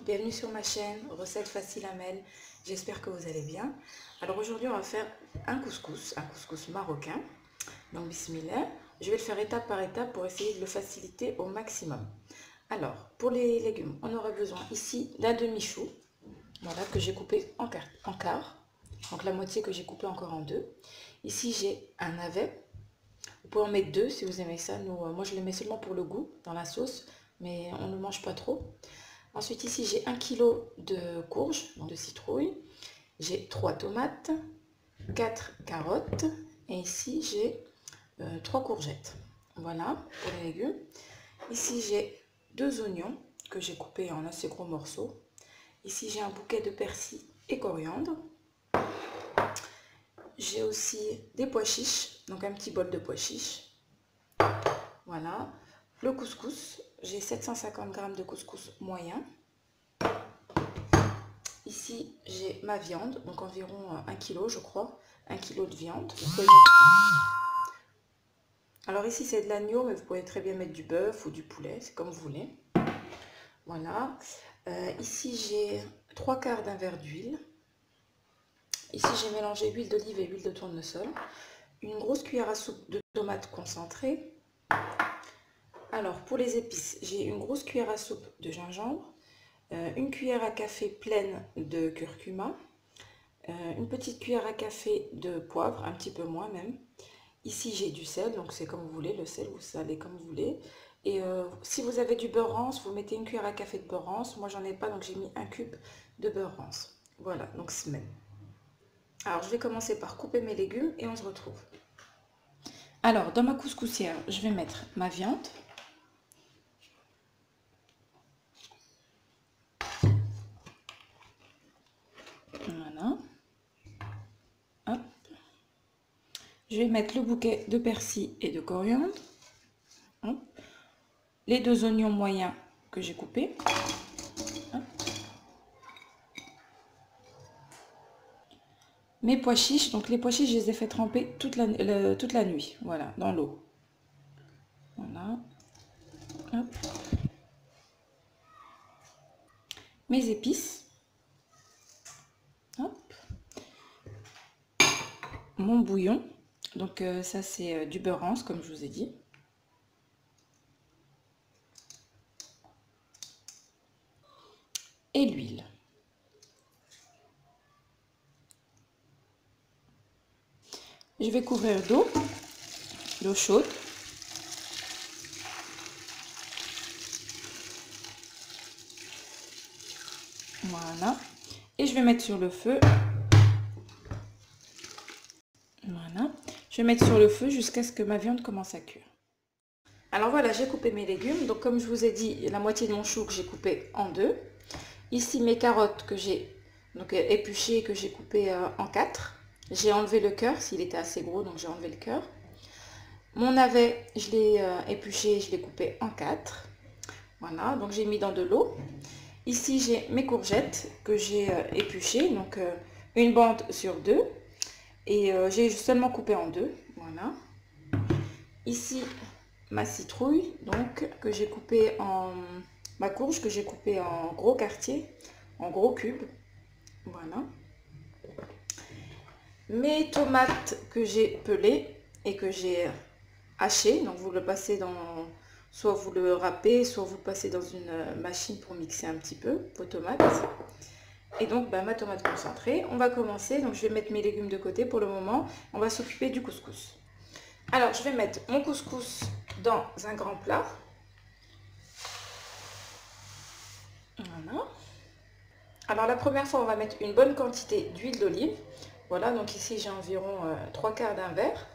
bienvenue sur ma chaîne Recettes Faciles Amel, j'espère que vous allez bien. Alors aujourd'hui on va faire un couscous marocain, donc bismillah. Je vais le faire étape par étape pour essayer de le faciliter au maximum. Alors pour les légumes, on aura besoin ici d'un demi-chou, voilà, que j'ai coupé en quart, donc la moitié que j'ai coupé encore en deux. Ici j'ai un navet, vous pouvez en mettre deux si vous aimez ça. Moi je les mets seulement pour le goût dans la sauce, mais on ne mange pas trop. Ensuite, ici, j'ai 1 kg de courges, donc de citrouille. J'ai 3 tomates, 4 carottes. Et ici, j'ai 3 courgettes. Voilà, pour les légumes. Ici, j'ai 2 oignons que j'ai coupés en assez gros morceaux. Ici, j'ai un bouquet de persil et coriandre. J'ai aussi des pois chiches, donc un petit bol de pois chiches. Voilà. Le couscous, j'ai 750 g de couscous moyen. Ici, j'ai ma viande, donc environ 1 kg, je crois. 1 kg de viande. Alors ici, c'est de l'agneau, mais vous pouvez très bien mettre du bœuf ou du poulet, c'est comme vous voulez. Voilà. Ici, j'ai 3/4 d'un verre d'huile. Ici, j'ai mélangé huile d'olive et huile de tournesol. Une grosse cuillère à soupe de tomates concentrées. Alors, pour les épices, j'ai une grosse cuillère à soupe de gingembre. Une cuillère à café pleine de curcuma. Une petite cuillère à café de poivre, un petit peu moins même. Ici j'ai du sel, donc c'est comme vous voulez, le sel vous salez comme vous voulez. Et si vous avez du beurre rance, vous mettez une cuillère à café de beurre rance. Moi j'en ai pas, donc j'ai mis un cube de beurre rance. Voilà, donc semaine. Alors je vais commencer par couper mes légumes et on se retrouve. Alors dans ma couscoussière, je vais mettre ma viande. Voilà. Hop. Je vais mettre le bouquet de persil et de coriandre. Hop. Les 2 oignons moyens que j'ai coupés. Hop. Mes pois chiches, donc les pois chiches, je les ai fait tremper toute la nuit, voilà, dans l'eau. Voilà. Hop. Mes épices. Hop. Mon bouillon. Donc ça c'est du beurre rance, comme je vous ai dit. Et l'huile. Je vais couvrir d'eau chaude. Voilà. Et je vais mettre sur le feu. Voilà. Je vais mettre sur le feu jusqu'à ce que ma viande commence à cuire. Alors voilà, j'ai coupé mes légumes. Donc comme je vous ai dit, la moitié de mon chou que j'ai coupé en deux. Ici mes carottes que j'ai épluchées, que j'ai coupées en 4. J'ai enlevé le cœur, s'il était assez gros, donc j'ai enlevé le cœur. Mon navet, je l'ai épluché, je l'ai coupé en 4. Voilà, donc j'ai mis dans de l'eau. Ici, j'ai mes courgettes que j'ai épluchées, donc une bande sur 2. Et j'ai seulement coupé en 2. Voilà. Ici, ma citrouille, donc que j'ai coupée en... Ma courge que j'ai coupée en gros quartiers, en gros cubes. Voilà. Mes tomates que j'ai pelées et que j'ai hachées, donc vous le passez dans... Soit vous le râpez, soit vous le passez dans une machine pour mixer un petit peu vos tomates. Et donc ma tomate concentrée. On va commencer, donc je vais mettre mes légumes de côté pour le moment. On va s'occuper du couscous. Alors je vais mettre mon couscous dans un grand plat. Voilà. Alors la première fois on va mettre une bonne quantité d'huile d'olive. Voilà, donc ici j'ai environ 3/4 d'un verre.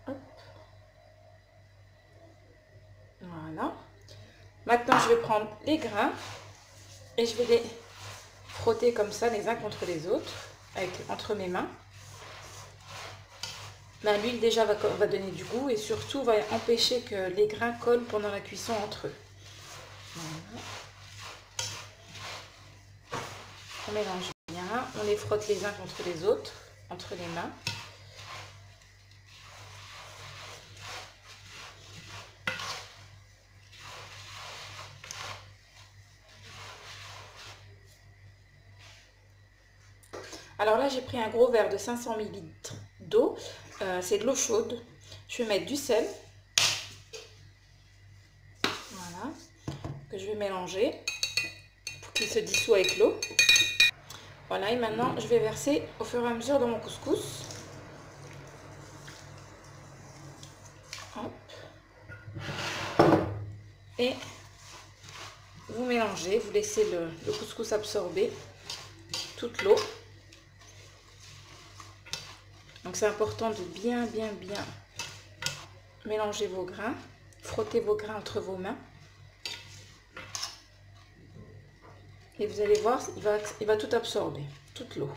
Hop. Voilà. Maintenant je vais prendre les grains et je vais les frotter comme ça les uns contre les autres entre mes mains. L'huile déjà va donner du goût et surtout va empêcher que les grains collent pendant la cuisson entre eux. Voilà. On mélange bien, on les frotte les uns contre les autres, entre les mains. Alors là, j'ai pris un gros verre de 500 ml d'eau. C'est de l'eau chaude. Je vais mettre du sel. Voilà. Que je vais mélanger pour qu'il se dissout avec l'eau. Voilà, et maintenant, je vais verser au fur et à mesure dans mon couscous. Hop. Et vous mélangez, vous laissez le couscous absorber toute l'eau. Donc c'est important de bien mélanger vos grains, frotter vos grains entre vos mains. Et vous allez voir, il va tout absorber, toute l'eau.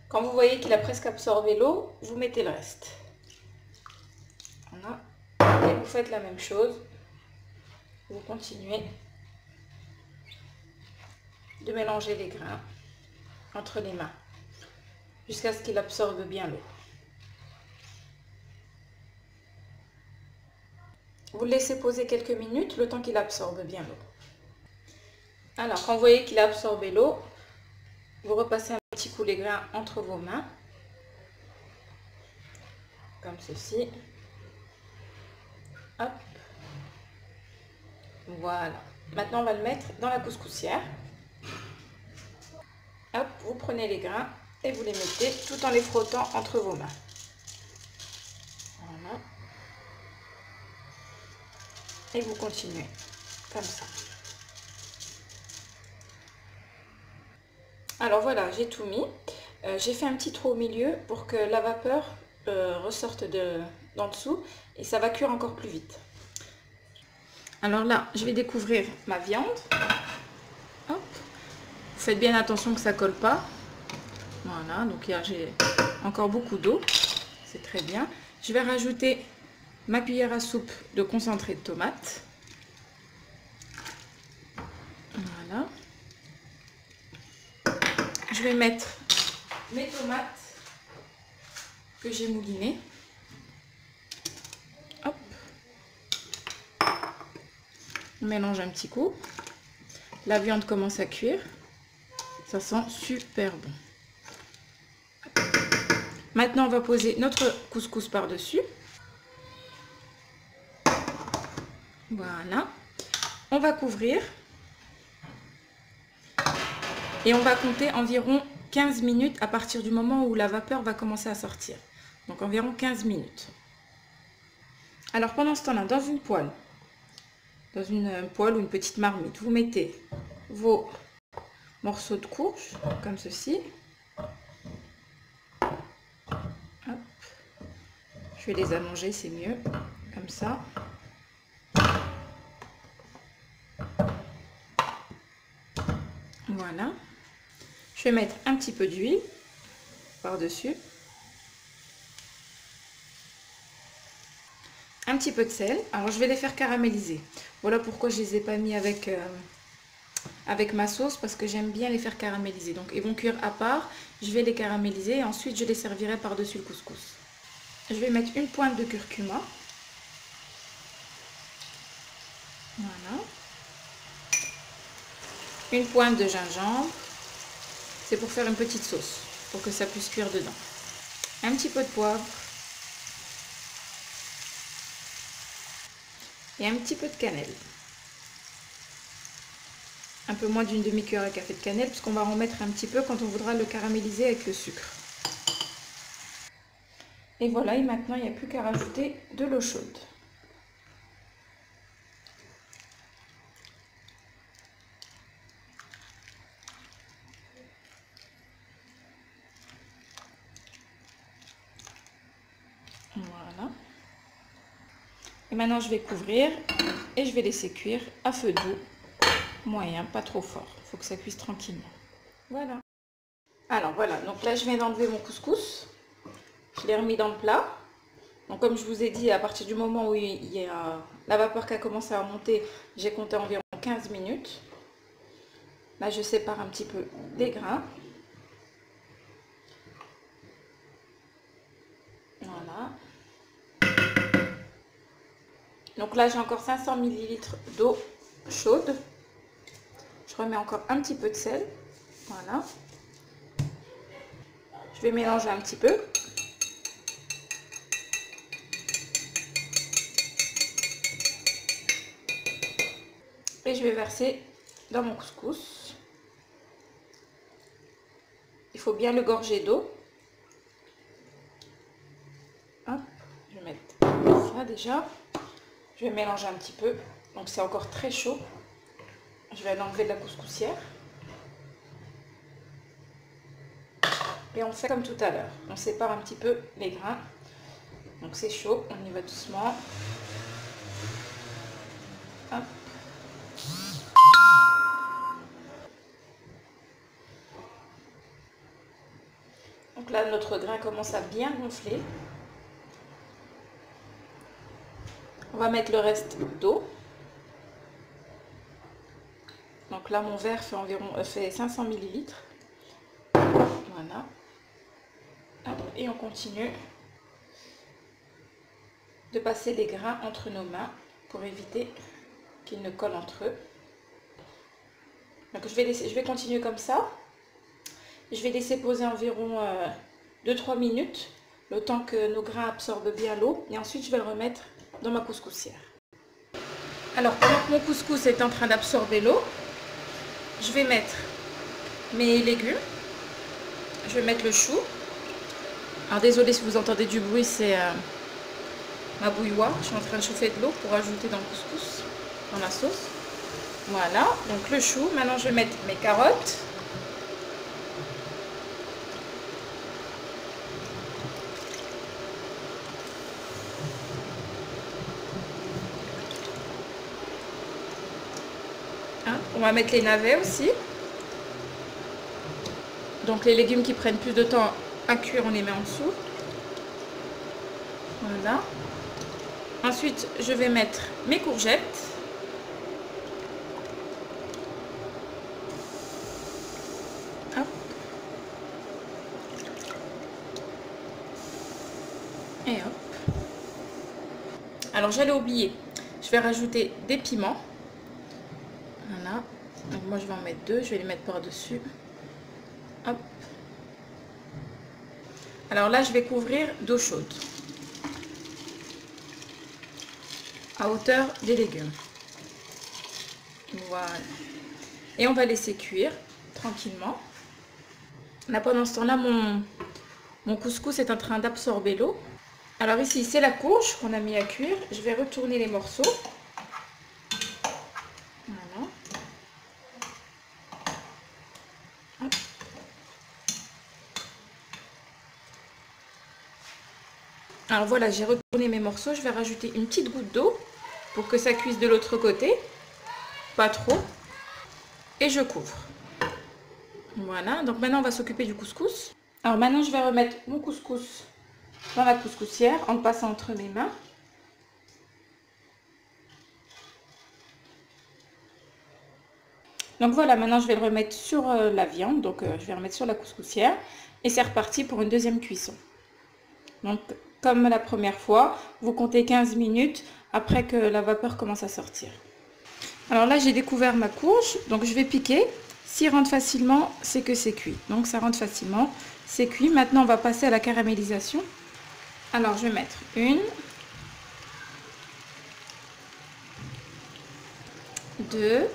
Quand vous voyez qu'il a presque absorbé l'eau, vous mettez le reste. Voilà. Et vous faites la même chose. Vous continuez de mélanger les grains entre les mains jusqu'à ce qu'il absorbe bien l'eau. Vous le laissez poser quelques minutes, le temps qu'il absorbe bien l'eau. Alors, quand vous voyez qu'il a absorbé l'eau, vous repassez un petit coup les grains entre vos mains, comme ceci. Hop. Voilà. Maintenant, on va le mettre dans la couscoussière. Hop, vous prenez les grains et vous les mettez tout en les frottant entre vos mains. Voilà. Et vous continuez comme ça. Alors voilà, j'ai tout mis. J'ai fait un petit trou au milieu pour que la vapeur ressorte d'en dessous et ça va cuire encore plus vite. Alors là, je vais découvrir ma viande. Hop. Vous faites bien attention que ça ne colle pas. Voilà, donc j'ai encore beaucoup d'eau. C'est très bien. Je vais rajouter ma cuillère à soupe de concentré de tomate. Voilà. Je vais mettre mes tomates que j'ai moulinées. Hop. On mélange un petit coup. La viande commence à cuire. Ça sent super bon. Maintenant, on va poser notre couscous par-dessus. Voilà. On va couvrir. Et on va compter environ 15 minutes à partir du moment où la vapeur va commencer à sortir. Donc environ 15 minutes. Alors pendant ce temps-là, dans une poêle ou une petite marmite, vous mettez vos morceaux de courge, comme ceci. Hop. Je vais les allonger, c'est mieux, comme ça. Voilà. Je vais mettre un petit peu d'huile par-dessus. Un petit peu de sel. Alors je vais les faire caraméliser. Voilà pourquoi je ne les ai pas mis avec ma sauce, parce que j'aime bien les faire caraméliser. Donc ils vont cuire à part. Je vais les caraméliser et ensuite je les servirai par-dessus le couscous. Je vais mettre une pointe de curcuma. Voilà. Une pointe de gingembre. C'est pour faire une petite sauce, pour que ça puisse cuire dedans. Un petit peu de poivre. Et un petit peu de cannelle. Un peu moins d'une demi-cuillère à café de cannelle, puisqu'on va en mettre un petit peu quand on voudra le caraméliser avec le sucre. Et voilà, et maintenant il n'y a plus qu'à rajouter de l'eau chaude. Voilà. Et maintenant je vais couvrir et je vais laisser cuire à feu doux, moyen, pas trop fort. Il faut que ça cuise tranquillement. Voilà. Alors voilà, donc là je viens d'enlever mon couscous. Je l'ai remis dans le plat. Donc comme je vous ai dit, à partir du moment où il y a la vapeur qui a commencé à monter, j'ai compté environ 15 minutes. Là je sépare un petit peu les grains. Voilà. Voilà. Donc là, j'ai encore 500 ml d'eau chaude. Je remets encore un petit peu de sel. Voilà. Je vais mélanger un petit peu. Et je vais verser dans mon couscous. Il faut bien le gorger d'eau. Hop, je vais mettre ça déjà. Je vais mélanger un petit peu. Donc c'est encore très chaud. Je vais l'enlever de la couscoussière. Et on fait comme tout à l'heure. On sépare un petit peu les grains. Donc c'est chaud, on y va doucement. Hop. Donc là, notre grain commence à bien gonfler. On va mettre le reste d'eau. Donc là, mon verre fait 500 ml. Voilà. Et on continue de passer les grains entre nos mains pour éviter qu'ils ne collent entre eux. Donc je vais continuer comme ça. Je vais laisser poser environ 2-3 minutes, le temps que nos grains absorbent bien l'eau. Et ensuite, je vais le remettre dans ma couscoussière. Alors, pendant que mon couscous est en train d'absorber l'eau, je vais mettre mes légumes. Je vais mettre le chou. Alors, désolé si vous entendez du bruit, c'est ma bouilloire. Je suis en train de chauffer de l'eau pour ajouter dans le couscous, dans la sauce. Voilà, donc le chou. Maintenant, je vais mettre mes carottes. On va mettre les navets aussi. Donc les légumes qui prennent plus de temps à cuire, on les met en dessous. Voilà. Ensuite, je vais mettre mes courgettes. Hop. Et hop. Alors j'allais oublier, je vais rajouter des piments. Voilà, donc moi je vais en mettre 2, je vais les mettre par-dessus. Hop. Alors là, je vais couvrir d'eau chaude à hauteur des légumes. Voilà. Et on va laisser cuire tranquillement. Là, pendant ce temps-là, mon couscous est en train d'absorber l'eau. Alors ici, c'est la courge qu'on a mis à cuire. Je vais retourner les morceaux. Voilà. Hop. Alors voilà, j'ai retourné mes morceaux. Je vais rajouter une petite goutte d'eau pour que ça cuise de l'autre côté. Pas trop. Et je couvre. Voilà, donc maintenant on va s'occuper du couscous. Alors maintenant je vais remettre mon couscous dans la couscoussière en le passant entre mes mains. Donc voilà, maintenant je vais le remettre sur la viande, donc je vais remettre sur la couscoussière et c'est reparti pour une deuxième cuisson. Donc comme la première fois, vous comptez 15 minutes après que la vapeur commence à sortir. Alors là j'ai découvert ma courge, donc je vais piquer. S'il rentre facilement, c'est que c'est cuit. Donc ça rentre facilement, c'est cuit. Maintenant on va passer à la caramélisation. Alors je vais mettre 1, 2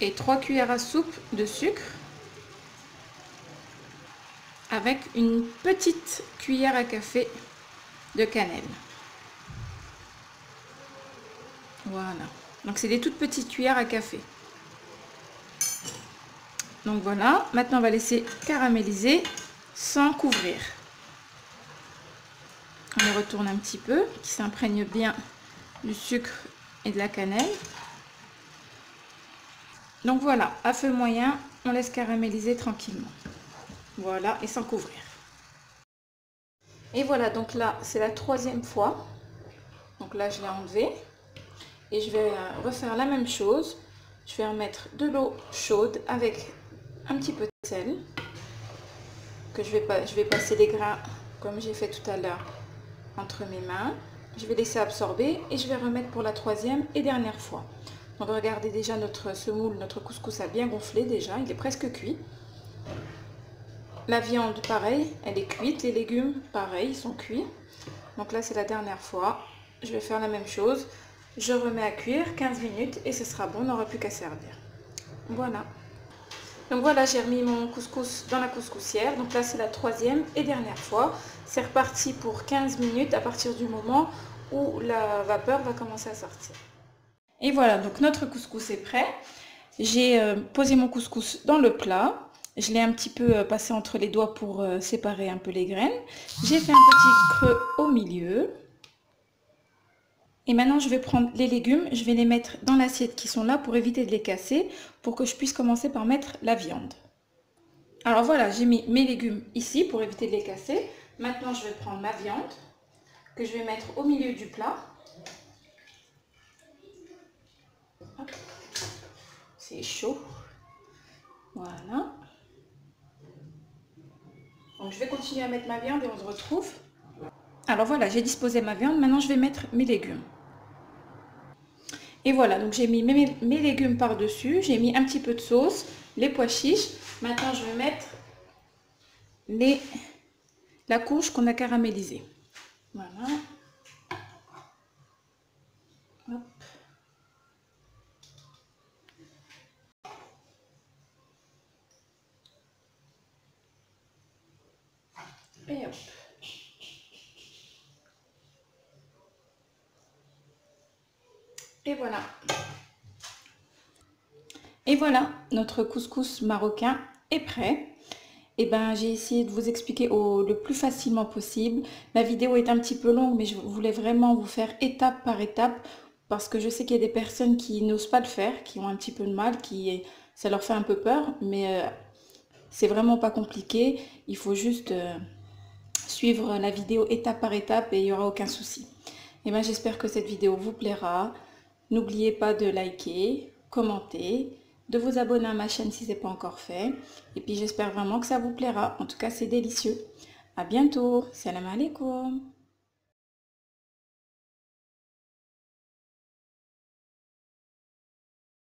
et 3 cuillères à soupe de sucre avec une petite cuillère à café de cannelle. Voilà. Donc c'est des toutes petites cuillères à café. Donc voilà, maintenant on va laisser caraméliser sans couvrir. On les retourne un petit peu, qui s'imprègne bien du sucre et de la cannelle. Donc voilà, à feu moyen, on laisse caraméliser tranquillement. Voilà, et sans couvrir. Et voilà, donc là, c'est la 3e fois. Donc là, je l'ai enlevé. Et je vais refaire la même chose. Je vais remettre de l'eau chaude avec un petit peu de sel. que je vais passer les grains comme j'ai fait tout à l'heure entre mes mains. Je vais laisser absorber et je vais remettre pour la troisième et dernière fois. Donc regardez déjà notre semoule, notre couscous a bien gonflé déjà, il est presque cuit. La viande pareil, elle est cuite, les légumes pareil, ils sont cuits. Donc là c'est la dernière fois, je vais faire la même chose. Je remets à cuire 15 minutes et ce sera bon, on n'aura plus qu'à servir. Voilà. Donc voilà, j'ai remis mon couscous dans la couscoussière. Donc là, c'est la troisième et dernière fois. C'est reparti pour 15 minutes à partir du moment où la vapeur va commencer à sortir. Et voilà, donc notre couscous est prêt. J'ai posé mon couscous dans le plat. Je l'ai un petit peu passé entre les doigts pour séparer un peu les graines. J'ai fait un petit creux au milieu. Et maintenant, je vais prendre les légumes, je vais les mettre dans l'assiette qui sont là pour éviter de les casser, pour que je puisse commencer par mettre la viande. Alors voilà, j'ai mis mes légumes ici pour éviter de les casser. Maintenant, je vais prendre ma viande, que je vais mettre au milieu du plat. C'est chaud. Voilà. Donc, je vais continuer à mettre ma viande et on se retrouve. Alors voilà, j'ai disposé ma viande, maintenant je vais mettre mes légumes. Et voilà, donc j'ai mis mes légumes par-dessus, j'ai mis un petit peu de sauce, les pois chiches. Maintenant, je vais mettre la couche qu'on a caramélisée. Voilà. Hop. Et hop. Et voilà. Et voilà, notre couscous marocain est prêt. Et ben, j'ai essayé de vous expliquer le plus facilement possible. La vidéo est un petit peu longue, mais je voulais vraiment vous faire étape par étape parce que je sais qu'il y a des personnes qui n'osent pas le faire, qui ont un petit peu de mal, ça leur fait un peu peur, mais c'est vraiment pas compliqué. Il faut juste suivre la vidéo étape par étape et il n'y aura aucun souci. Et ben, j'espère que cette vidéo vous plaira. N'oubliez pas de liker, commenter, de vous abonner à ma chaîne si ce n'est pas encore fait. Et puis j'espère vraiment que ça vous plaira. En tout cas, c'est délicieux. À bientôt. Salam alaikum.